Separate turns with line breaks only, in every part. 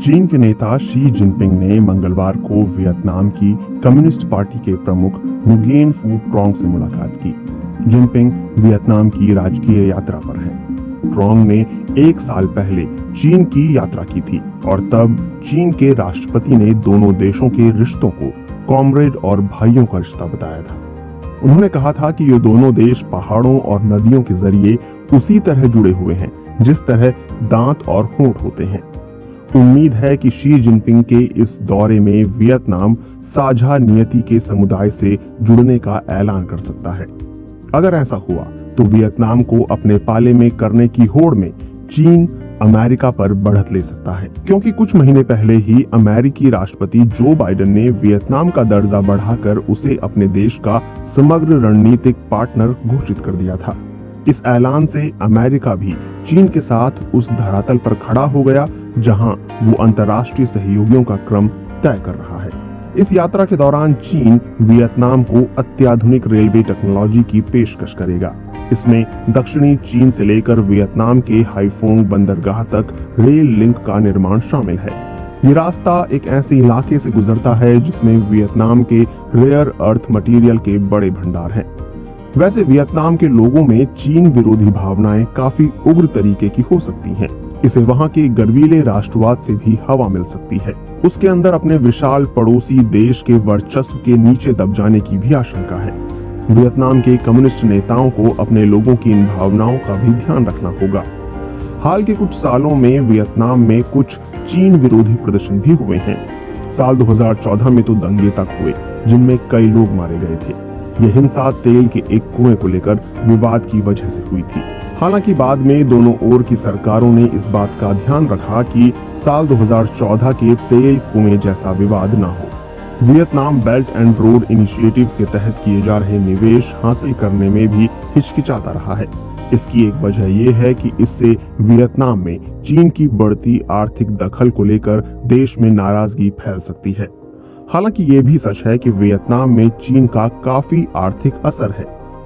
चीन के नेता शी जिनपिंग ने मंगलवार को वियतनाम की कम्युनिस्ट पार्टी के प्रमुख नुगेन फू ट्रोंग से मुलाकात की। जिनपिंग वियतनाम की राजकीय यात्रा पर हैं। ट्रोंग ने 1 साल पहले चीन की यात्रा की थी और तब चीन के राष्ट्रपति ने दोनों देशों के रिश्तों को कॉमरेड और भाइयों का रिश्ता बताया था। उन्होंने कहा था कि ये दोनों देश पहाड़ों और नदियों के जरिए उसी तरह जुड़े हुए हैं जिस तरह दांत और होंठ होते हैं। उम्मीद है कि शी जिनपिंग के इस दौरे में वियतनाम साझा नियति के समुदाय से जुड़ने का ऐलान कर सकता है। अगर ऐसा हुआ तो वियतनाम को अपने पाले में करने की होड़ में चीन अमेरिका पर बढ़त ले सकता है, क्योंकि कुछ महीने पहले ही अमेरिकी राष्ट्रपति जो बाइडेन ने वियतनाम का दर्जा बढ़ाकर उसे अपने देश का समग्र रणनीतिक पार्टनर घोषित कर दिया था। इस ऐलान से अमेरिका भी चीन के साथ उस धरातल पर खड़ा हो गया जहां वो अंतर्राष्ट्रीय सहयोगियों का क्रम तय कर रहा है। इस यात्रा के दौरान चीन वियतनाम को अत्याधुनिक रेलवे टेक्नोलॉजी की पेशकश करेगा। इसमें दक्षिणी चीन से लेकर वियतनाम के हाईफोंग बंदरगाह तक रेल लिंक का निर्माण शामिल है। ये रास्ता एक ऐसे इलाके से गुजरता है जिसमें वियतनाम के रेयर अर्थ मटेरियल के बड़े भंडार हैं। वैसे वियतनाम के लोगों में चीन विरोधी भावनाएं काफी उग्र तरीके की हो सकती हैं। इसे वहां के गर्वीले राष्ट्रवाद से भी हवा मिल सकती है। उसके अंदर अपने विशाल पड़ोसी देश के वर्चस्व के नीचे दब जाने की भी आशंका है। वियतनाम के कम्युनिस्ट नेताओं को अपने लोगों की इन भावनाओं का भी ध्यान रखना होगा। हाल के कुछ सालों में वियतनाम में कुछ चीन विरोधी प्रदर्शन भी हुए हैं। साल 2014 में तो दंगे तक हुए जिनमें कई लोग मारे गए थे। यह हिंसा तेल के एक कुएं को लेकर विवाद की वजह से हुई थी। हालांकि बाद में दोनों ओर की सरकारों ने इस बात का ध्यान रखा कि साल 2014 के तेल कुएं जैसा विवाद न हो। Vietnam belt and road initiative के तहत किए जा रहे निवेश हासिल करने में भी हिचकिचाता रहा है। इसकी एक वजह यह है कि इससे वियतनाम में चीन की बढ़ती आर्थिक दखल को लेकर देश में नाराजगी फैल सकती है। हालांकि ये भी सच है कि वियतनाम में चीन का काफी आर्थिक असर है।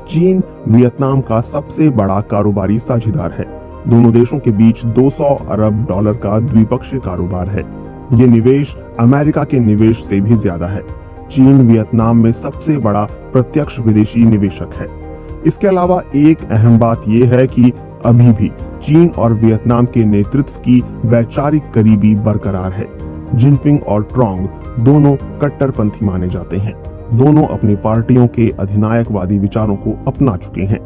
चीन वियतनाम का सबसे बड़ा कारोबारी साझेदार है। दोनों देशों के बीच 200 अरब डॉलर का द्विपक्षीय कारोबार है। ये निवेश अमेरिका के निवेश से भी ज्यादा है। चीन वियतनाम में सबसे बड़ा प्रत्यक्ष विदेशी निवेशक है। इसके अलावा एक अहम बात यह है कि अभी भी चीन और वियतनाम के नेतृत्व की वैचारिक करीबी बरकरार है। जिनपिंग और ट्रोंग दोनों कट्टरपंथी माने जाते हैं। दोनों अपनी पार्टियों के अधिनायकवादी विचारों को अपना चुके हैं।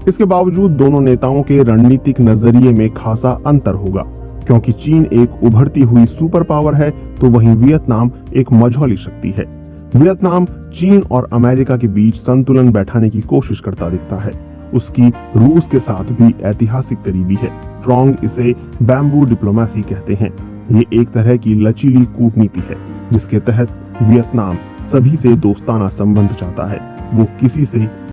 इसके बावजूद दोनों नेताओं के रणनीतिक नजरिए में खासा अंतर होगा, क्योंकि चीन एक उभरती हुई सुपर पावर है तो वहीं वियतनाम एक मझौली शक्ति है। वियतनाम चीन और अमेरिका के बीच संतुलन बैठाने की कोशिश करता दिखता है। उसकी रूस के साथ भी ऐतिहासिक करीबी है। ट्रोंग इसे बैम्बू डिप्लोमेसी कहते हैं। ये एक तरह की लचीली कूटनीति है जिसके तहत वियतनाम सभी से दोस्ताना संबंध चाहता है। वो किसी से